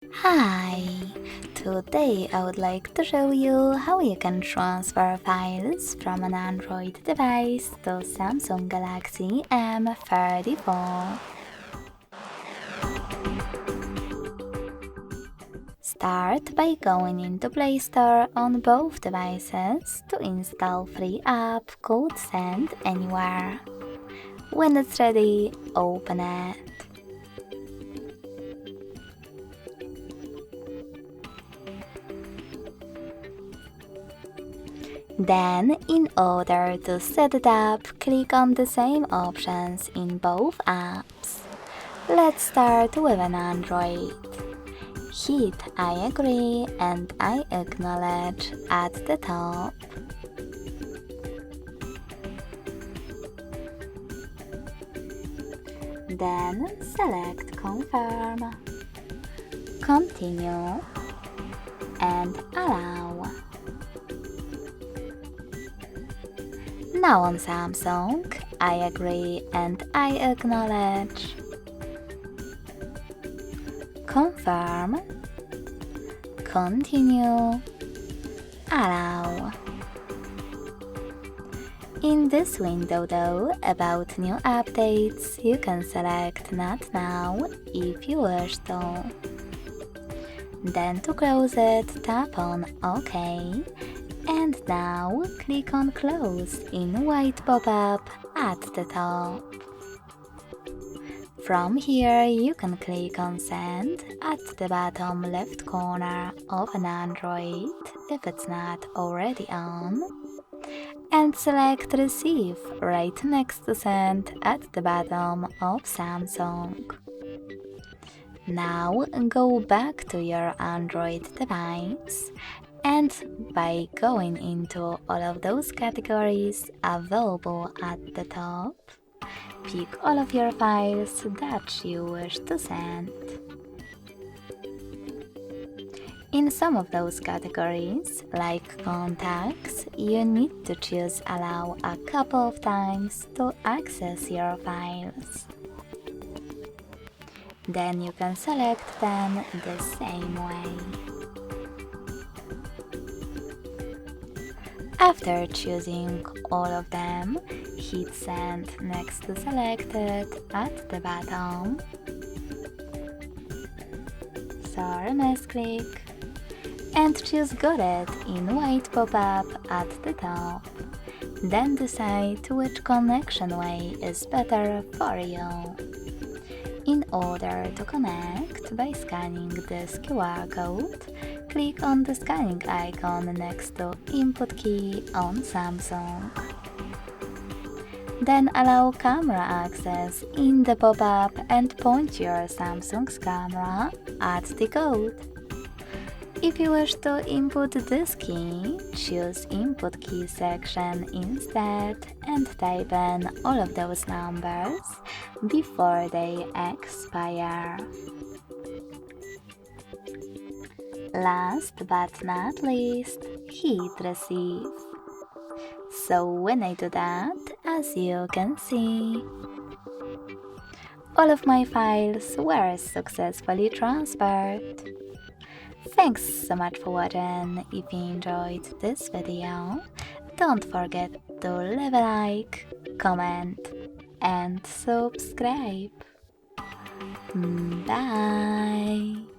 Hi! Today I would like to show you how you can transfer files from an Android device to Samsung Galaxy M34. Start by going into Play Store on both devices to install free app called Send Anywhere. When it's ready, open it. Then, in order to set it up, click on the same options in both apps. Let's start with an Android. Hit I agree and I acknowledge at the top. Then select Confirm, Continue, and Allow. Now on Samsung, I agree and I acknowledge. Confirm, Continue, Allow. In this window though, about new updates, you can select Not Now if you wish to. Then to close it, tap on OK. And now click on Close in white pop-up at the top. From here you can click on Send at the bottom left corner of an Android if it's not already on, and select Receive right next to Send at the bottom of Samsung. Now go back to your Android device, and by going into all of those categories available at the top, pick all of your files that you wish to send. In some of those categories, like contacts, you need to choose Allow a couple of times to access your files. Then you can select them the same way. After choosing all of them, hit Send next to Selected at the bottom. Sorry, misclick. And choose Got It in white pop-up at the top. Then decide which connection way is better for you. In order to connect by scanning this QR code, click on the scanning icon next to Input key on Samsung. Then allow camera access in the pop-up and point your Samsung's camera at the code. If you wish to input this key, choose Input key section instead and type in all of those numbers before they expire. Last but not least, hit Receive. So when I do that, as you can see, all of my files were successfully transferred. Thanks so much for watching. If you enjoyed this video, don't forget to leave a like, comment, and subscribe. Bye!